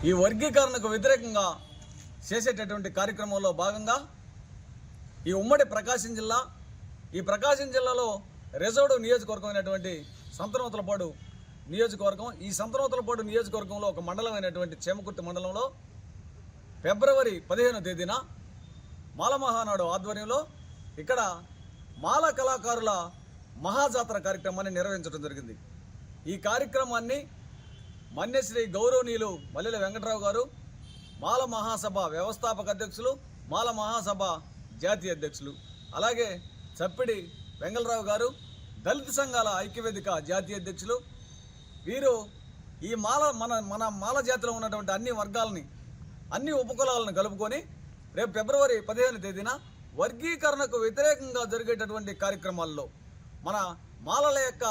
ఈ వర్గీకరణకు వ్యతిరేకంగా చేసేటటువంటి కార్యక్రమంలో భాగంగా ఈ ఉమ్మడి ప్రకాశం జిల్లాలో రిజర్వ్డ్ నియోజకవర్గం అయినటువంటి సంతనూతలపాడు నియోజకవర్గం. ఈ సంతనూతలపాడు నియోజకవర్గంలో ఒక మండలమైనటువంటి చేమకుర్తి మండలంలో ఫిబ్రవరి 15వ తేదీన మాల మహానాడు ఆధ్వర్యంలో ఇక్కడ మాల కళాకారుల మహాజాతర కార్యక్రమాన్ని నిర్వహించడం జరిగింది. ఈ కార్యక్రమాన్ని మన్యశ్రీ గౌరవనీయులు మల్లెల వెంకటరావు గారు, మాల మహాసభ వ్యవస్థాపక అధ్యక్షులు, మాల మహాసభ జాతీయ అధ్యక్షులు, అలాగే చప్పిడి వెంగళరావు గారు, దళిత సంఘాల ఐక్యవేదిక జాతీయ అధ్యక్షులు, వీరు ఈ మన మాల జాతిలో ఉన్నటువంటి అన్ని వర్గాలని, అన్ని ఉపకులాలను కలుపుకొని రేపు ఫిబ్రవరి 15వ తేదీన వర్గీకరణకు వ్యతిరేకంగా జరిగేటటువంటి కార్యక్రమాల్లో మన మాలల యొక్క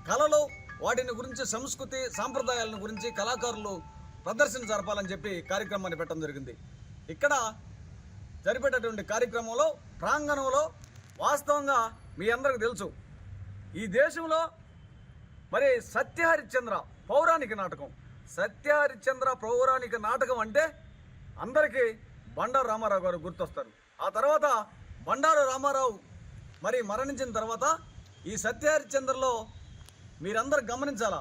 కళలు, వాటిని గురించి సంస్కృతి సాంప్రదాయాలను గురించి కళాకారులు ప్రదర్శన జరపాలని చెప్పి కార్యక్రమాన్ని పెట్టడం జరిగింది. ఇక్కడ జరిపేటటువంటి కార్యక్రమంలో ప్రాంగణంలో వాస్తవంగా మీ అందరికీ తెలుసు, ఈ దేశంలో మరి సత్యహరిశ్చంద్ర పౌరాణిక నాటకం అంటే అందరికీ బండారు రామారావు గారు గుర్తొస్తారు. ఆ తర్వాత బండారు రామారావు మరి మరణించిన తర్వాత ఈ సత్యహరిశ్చంద్రలో మీరందరూ గమనించాలా,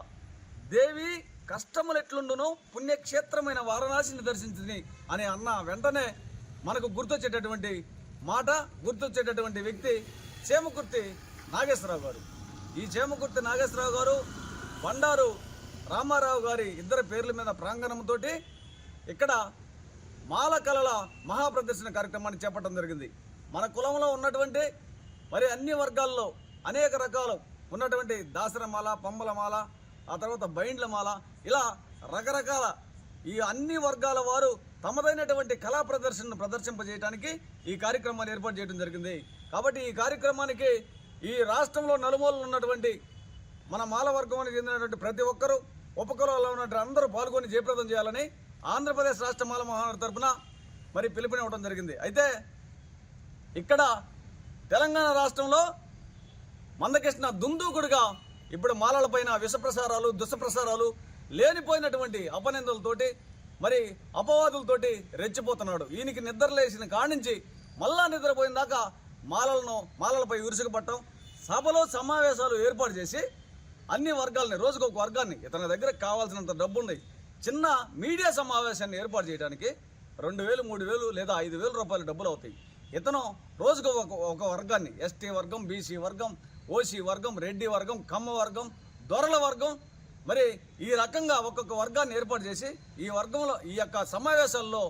దేవి కష్టములు ఎట్లుండునో పుణ్యక్షేత్రమైన వారణాసిని దర్శించింది అని అన్న వెంటనే మనకు గుర్తొచ్చేటటువంటి మాట, గుర్తొచ్చేటటువంటి వ్యక్తి చేమకుర్తి నాగేశ్వరరావు గారు. ఈ చేమకుర్తి నాగేశ్వరరావు గారు బండారు రామారావు గారి ఇద్దరి పేర్ల మీద ప్రాంగణంతో ఇక్కడ మాల కళల మహాప్రదర్శన కార్యక్రమాన్ని చేపట్టడం జరిగింది. మన కులంలో ఉన్నటువంటి మరి అన్ని వర్గాల్లో అనేక రకాలు ఉన్నటువంటి దాసరమాల, పంబలమాల, ఆ తర్వాత బైండ్ల మాల, ఇలా రకరకాల ఈ అన్ని వర్గాల వారు తమదైనటువంటి కళా ప్రదర్శనను ప్రదర్శింపజేయడానికి ఈ కార్యక్రమాన్ని ఏర్పాటు చేయడం జరిగింది. కాబట్టి ఈ కార్యక్రమానికి ఈ రాష్ట్రంలో నలుమూలలు ఉన్నటువంటి మన మాల వర్గానికి చెందినటువంటి ప్రతి ఒక్కరూ, ఉపకులాల్లో ఉన్నటువంటి అందరూ పాల్గొని జయప్రదం చేయాలని ఆంధ్రప్రదేశ్ రాష్ట్ర మాల మహానాడు తరఫున మరి పిలుపునివ్వడం జరిగింది. అయితే ఇక్కడ తెలంగాణ రాష్ట్రంలో మందకృష్ణ దుందూకుడుగా ఇప్పుడు మాలలపైన విషప్రసారాలు, దుష్ప్రసారాలు, లేనిపోయినటువంటి అపనిందలతోటి మరి అపవాదులతోటి రెచ్చిపోతున్నాడు. ఈయనకి నిద్రలేసిన కానించి మళ్ళా నిద్రపోయిన దాకా మాలలపై ఉరుసుకుపట్టడం, సభలో సమావేశాలు ఏర్పాటు చేసి అన్ని వర్గాలని, రోజుకు ఒక వర్గాన్ని, ఇతని దగ్గర కావాల్సినంత డబ్బు ఉంది, చిన్న మీడియా సమావేశాన్ని ఏర్పాటు చేయడానికి 2,000, 3,000 లేదా 5,000 రూపాయల డబ్బులు అవుతాయి. ఇతను రోజుకు ఒక వర్గాన్ని, ఎస్టీ వర్గం, బీసీ వర్గం, ఓసీ వర్గం, రెడ్డి వర్గం, కమ్మ వర్గం, దొరల వర్గం, మరి ఈ రకంగా ఒక్కొక్క వర్గాన్ని ఏర్పాటు చేసి ఈ వర్గంలో ఈ యొక్క సమావేశాల్లో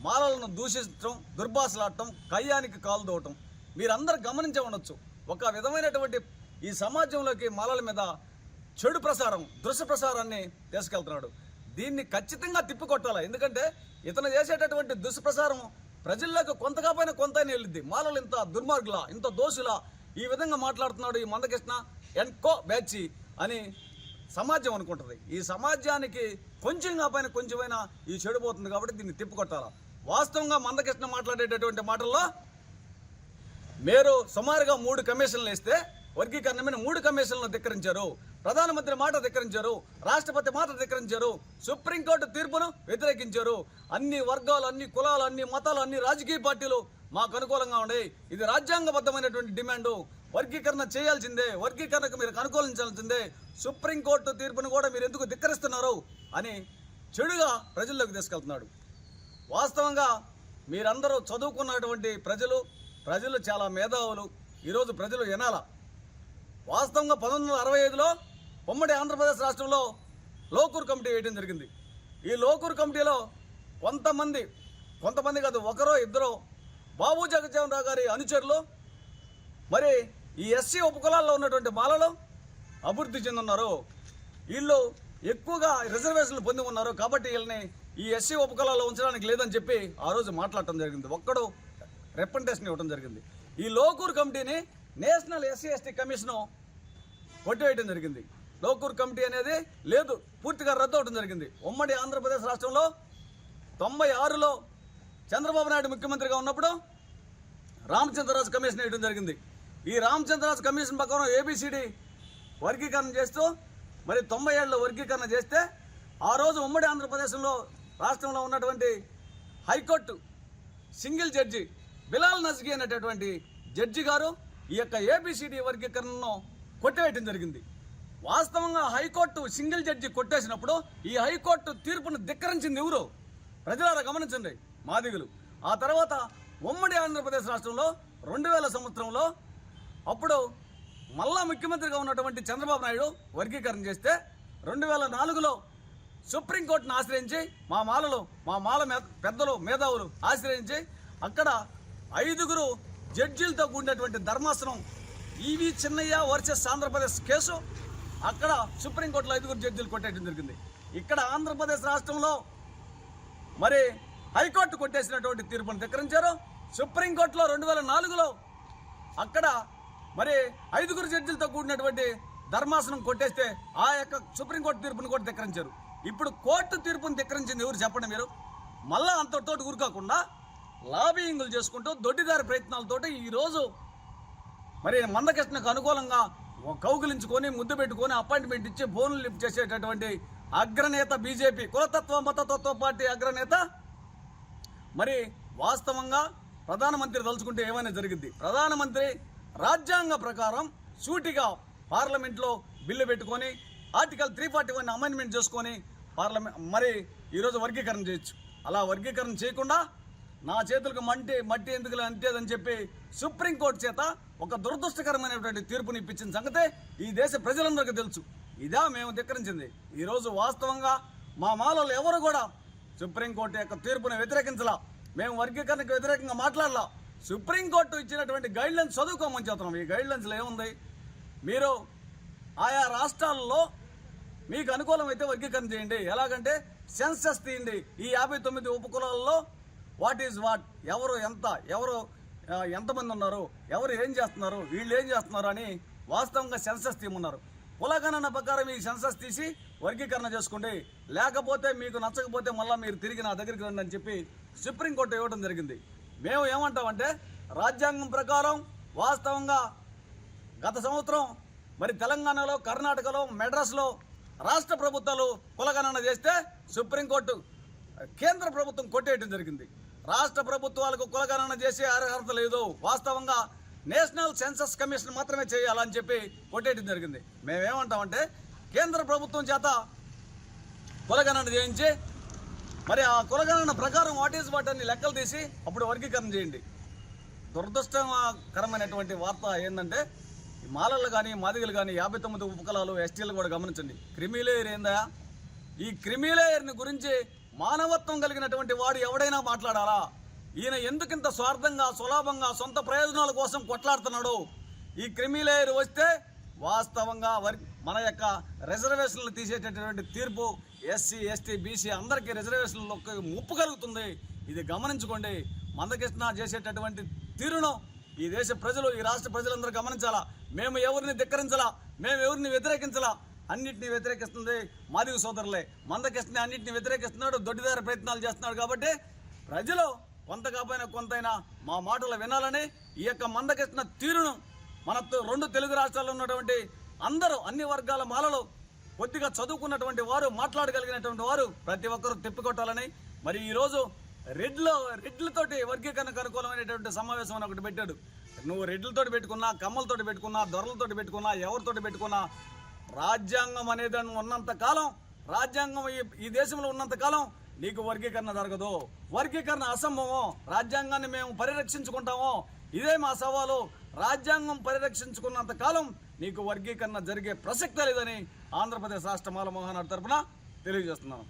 మాలలను దూషించడం, దుర్భాషలాడటం, కయ్యానికి కాలు దోవటం మీరందరూ గమనించే ఉండొచ్చు. ఒక విధమైనటువంటి ఈ సమాజంలోకి మాలల మీద చెడు ప్రసారం, దుష్ప్రసారాన్ని తీసుకెళ్తున్నాడు. దీన్ని ఖచ్చితంగా తిప్పికొట్టాలి. ఎందుకంటే ఇతను చేసేటటువంటి దుష్ప్రసారం ప్రజల్లోకి కొంత కాకపోయినా కొంత వెళ్ళిద్ది. మాలలు ఇంత దుర్మార్గులా, ఇంత దోషులా, ఈ విధంగా మాట్లాడుతున్నాడు ఈ మందకృష్ణ ఎన్కో బ్యాచి అని సమాజం అనుకుంటుంది. ఈ సమాజానికి కొంచెం కాకపోయినా కొంచెమైనా ఈ చెడిపోతుంది. కాబట్టి దీన్ని తిప్పికొట్టాలి. వాస్తవంగా మందకృష్ణ మాట్లాడేటటువంటి మాటల్లో మీరు సుమారుగా 3 కమిషన్లు వేస్తే వర్గీకరణ మీద 3 కమిషన్లను ధిక్కరించారు, ప్రధానమంత్రి మాట ధిక్కరించారు, రాష్ట్రపతి మాట ధిక్కరించారు, సుప్రీంకోర్టు తీర్పును వ్యతిరేకించారు. అన్ని వర్గాలు, అన్ని కులాలు, అన్ని మతాలు, అన్ని రాజకీయ పార్టీలు మాకు అనుకూలంగా ఉన్నాయి. ఇది రాజ్యాంగబద్ధమైనటువంటి డిమాండు, వర్గీకరణ చేయాల్సిందే, వర్గీకరణకు మీరు అనుకూలించాల్సిందే, సుప్రీంకోర్టు తీర్పును కూడా మీరు ఎందుకు ధిక్కరిస్తున్నారు అని చెడుగా ప్రజల్లోకి తీసుకెళ్తున్నాడు. వాస్తవంగా మీరందరూ చదువుకున్నటువంటి ప్రజలు చాలా మేధావులు. ఈరోజు ప్రజలు వినాల. వాస్తవంగా 1965లో ఉమ్మడి ఆంధ్రప్రదేశ్ రాష్ట్రంలో లోకూర్ కమిటీ వేయడం జరిగింది. ఈ లోకూర్ కమిటీలో కొంతమంది కాదు, ఒకరో ఇద్దరో బాబు జగజ్జీవన్ రావు గారి అనుచరులు మరి ఈ ఎస్సీ ఉపకులాల్లో ఉన్నటువంటి మాలలు అభివృద్ధి చెందున్నారు, వీళ్ళు ఎక్కువగా రిజర్వేషన్లు పొంది ఉన్నారు, కాబట్టి వీళ్ళని ఈ ఎస్సీ ఉపకులాల్లో ఉంచడానికి లేదని చెప్పి ఆ రోజు మాట్లాడటం జరిగింది. ఒక్కడు రిప్రజెంటేషన్ ఇవ్వడం జరిగింది. ఈ లోకూర్ కమిటీని నేషనల్ ఎస్సీ ఎస్టీ కమిషను కొట్టివేయడం జరిగింది. లోకూర్ కమిటీ అనేది లేదు, పూర్తిగా రద్దు అవడం జరిగింది. ఉమ్మడి ఆంధ్రప్రదేశ్ రాష్ట్రంలో 96లో చంద్రబాబు నాయుడు ముఖ్యమంత్రిగా ఉన్నప్పుడు రామచంద్రరాజు కమిషన్ వేయడం జరిగింది. ఈ రామచంద్రరాజు కమిషన్ ప్రకారం ఏబిసిడి వర్గీకరణ చేస్తూ మరి 97లో వర్గీకరణ చేస్తే ఆ రోజు ఉమ్మడి ఆంధ్రప్రదేశ్లో రాష్ట్రంలో ఉన్నటువంటి హైకోర్టు సింగిల్ జడ్జి బిలాల్ నజ్గీ అనేటటువంటి జడ్జి గారు ఈ యొక్క ఏబిసిడి వర్గీకరణను కొట్టివేయడం జరిగింది. వాస్తవంగా హైకోర్టు సింగిల్ జడ్జి కొట్టేసినప్పుడు ఈ హైకోర్టు తీర్పును ధిక్కరించింది ఎవరు? ప్రజలారా గమనించండి మాదిగులు. ఆ తర్వాత ఉమ్మడి ఆంధ్రప్రదేశ్ రాష్ట్రంలో 2000 సంవత్సరంలో అప్పుడు మళ్ళా ముఖ్యమంత్రిగా ఉన్నటువంటి చంద్రబాబు నాయుడు వర్గీకరణ చేస్తే 2004లో సుప్రీంకోర్టును ఆశ్రయించి మా మాల పెద్దలు మేధావులు ఆశ్రయించి అక్కడ 5 జడ్జీలతో కూడినటువంటి ధర్మాసనం ఈవి చిన్నయ్య వర్సెస్ ఆంధ్రప్రదేశ్ కేసు అక్కడ సుప్రీంకోర్టులో 5 జడ్జీలు కొట్టేయడం జరిగింది. ఇక్కడ ఆంధ్రప్రదేశ్ రాష్ట్రంలో మరి హైకోర్టు కొట్టేసినటువంటి తీర్పును ధిక్కరించారు. సుప్రీంకోర్టులో 2004లో అక్కడ మరి 5 జడ్జీలతో కూడినటువంటి ధర్మాసనం కొట్టేస్తే ఆ యొక్క సుప్రీంకోర్టు తీర్పును కూడా ధిక్కరించారు. ఇప్పుడు కోర్టు తీర్పును ధిక్కరించింది ఎవరు చెప్పండి మీరు? మళ్ళా అంతటితోటి ఊరుకోకుండా లాబియింగ్లు చేసుకుంటూ దొడ్డిదారి ప్రయత్నాలతోటి ఈరోజు మరి మందకృష్ణకు అనుకూలంగా కౌగిలించుకొని ముద్దు పెట్టుకొని అపాయింట్మెంట్ ఇచ్చి ఫోన్లు లిఫ్ట్ చేసేటటువంటి అగ్రనేత బీజేపీ కులతత్వ మతతత్వ పార్టీ అగ్రనేత మరి వాస్తవంగా ప్రధానమంత్రి తలుచుకుంటే ఏమైనా జరిగింది. ప్రధానమంత్రి రాజ్యాంగ ప్రకారం సూటిగా పార్లమెంట్లో బిల్లు పెట్టుకొని ఆర్టికల్ 341 అమెండ్మెంట్ చేసుకొని మరి ఈరోజు వర్గీకరణ చేయొచ్చు. అలా వర్గీకరణ చేయకుండా నా చేతులకు మట్టి ఎందుకు అంటేదని చెప్పి సుప్రీంకోర్టు చేత ఒక దురదృష్టకరమైనటువంటి తీర్పుని ఇప్పించిన సంగతే ఈ దేశ ప్రజలందరికీ తెలుసు. ఇదా మేము ధిక్కరించింది. ఈరోజు వాస్తవంగా మా మాలలు ఎవరు కూడా సుప్రీంకోర్టు యొక్క తీర్పుని వ్యతిరేకించలా, మేము వర్గీకరణకు వ్యతిరేకంగా మాట్లాడలా. సుప్రీంకోర్టు ఇచ్చినటువంటి గైడ్లైన్స్ చదువుకోమని చెప్తున్నాం. ఈ గైడ్లైన్స్లో ఏముంది? మీరు ఆయా రాష్ట్రాల్లో మీకు అనుకూలమైతే వర్గీకరణ చేయండి. ఎలాగంటే సెన్సస్ తీయండి. ఈ 59 ఉపకులాల్లో వాట్ ఈజ్ వాట్, ఎవరు ఎంతమంది ఉన్నారు, ఎవరు ఏం చేస్తున్నారు, వీళ్ళు ఏం చేస్తున్నారు అని వాస్తవంగా సెన్సస్ తీయమన్నారు. కులగణన ప్రకారం ఈ సెన్సస్ తీసి వర్గీకరణ చేసుకోండి, లేకపోతే మీకు నచ్చకపోతే మళ్ళీ మీరు తిరిగి నా దగ్గరికి రండి అని చెప్పి సుప్రీంకోర్టు ఇవ్వడం జరిగింది. మేము ఏమంటామంటే రాజ్యాంగం ప్రకారం వాస్తవంగా గత సంవత్సరం మరి తెలంగాణలో, కర్ణాటకలో, మెడ్రాస్లో రాష్ట్ర ప్రభుత్వాలు కులగణన చేస్తే సుప్రీంకోర్టు కేంద్ర ప్రభుత్వం కొట్టేయడం జరిగింది. రాష్ట్ర ప్రభుత్వాలకు కులగణన చేసే అర్హత లేదు, వాస్తవంగా నేషనల్ సెన్సస్ కమిషన్ మాత్రమే చేయాలని చెప్పి కొట్టేయడం జరిగింది. మేమేమంటామంటే కేంద్ర ప్రభుత్వం చేత కులగణన చేయించి మరి ఆ కులగణన ప్రకారం వాట్ ఈజ్ వాట్ అని లెక్కలు తీసి అప్పుడు వర్గీకరణ చేయండి. దురదృష్టకరమైనటువంటి వార్త ఏంటంటే ఈ మాలలు కానీ మాదిగలు కానీ 59 ఉపకులాలు ఎస్టీలు కూడా గమనించండి. క్రిమిలేయర్ ఏందా? ఈ క్రిమిలేయర్ని గురించి మానవత్వం కలిగినటువంటి వాడు ఎవడైనా మాట్లాడాలా? ఈయన ఎందుకింత స్వార్థంగా సులభంగా సొంత ప్రయోజనాల కోసం కొట్లాడుతున్నాడు? ఈ క్రిమిలేయర్ వస్తే వాస్తవంగా మన యొక్క రిజర్వేషన్లు తీసేటటువంటి తీర్పు ఎస్సీ ఎస్టీ బీసీ అందరికీ రిజర్వేషన్లకు ముప్పు కలుగుతుంది. ఇది గమనించుకోండి. మందకృష్ణ చేసేటటువంటి తీరును ఈ దేశ ప్రజలు, ఈ రాష్ట్ర ప్రజలందరూ గమనించాలా. మేము ఎవరిని ధిక్కరించాలా, మేము ఎవరిని వ్యతిరేకించాలా? అన్నింటినీ వ్యతిరేకిస్తుంది మాదిగ సోదరులే. మందకృష్ణ అన్నింటినీ వ్యతిరేకిస్తున్నాడు, దొడ్డిదారి ప్రయత్నాలు చేస్తున్నాడు. కాబట్టి ప్రజలు కొంత కాకపోయినా కొంతైనా మా మాటలు వినాలని ఈ యొక్క మందకృష్ణ తీరును మన 2 తెలుగు రాష్ట్రాల్లో ఉన్నటువంటి అందరూ అన్ని వర్గాల మాలలు కొద్దిగా చదువుకున్నటువంటి వారు, మాట్లాడగలిగినటువంటి వారు ప్రతి ఒక్కరూ తిప్పికొట్టాలని మరి ఈరోజు రెడ్లతోటి వర్గీకరణకు అనుకూలమైనటువంటి సమావేశం అని ఒకటి పెట్టాడు. నువ్వు రెడ్లతోటి పెట్టుకున్నా, కమ్మలతోటి పెట్టుకున్నా, దొరలతోటి పెట్టుకున్నా, ఎవరితోటి పెట్టుకున్నా రాజ్యాంగం అనేది ఉన్నంత కాలం, రాజ్యాంగం ఈ దేశంలో ఉన్నంత కాలం నీకు వర్గీకరణ జరగదు. వర్గీకరణ అసంభవం. రాజ్యాంగాన్ని మేము పరిరక్షించుకుంటాము, ఇదే మా సవాలు. రాజ్యాంగం పరిరక్షించుకున్నంత కాలం నీకు వర్గీకరణ జరిగే ప్రసక్తే లేదని ఆంధ్రప్రదేశ్ రాష్ట్ర మాల మహానాడు తరపున తెలియజేస్తున్నాను.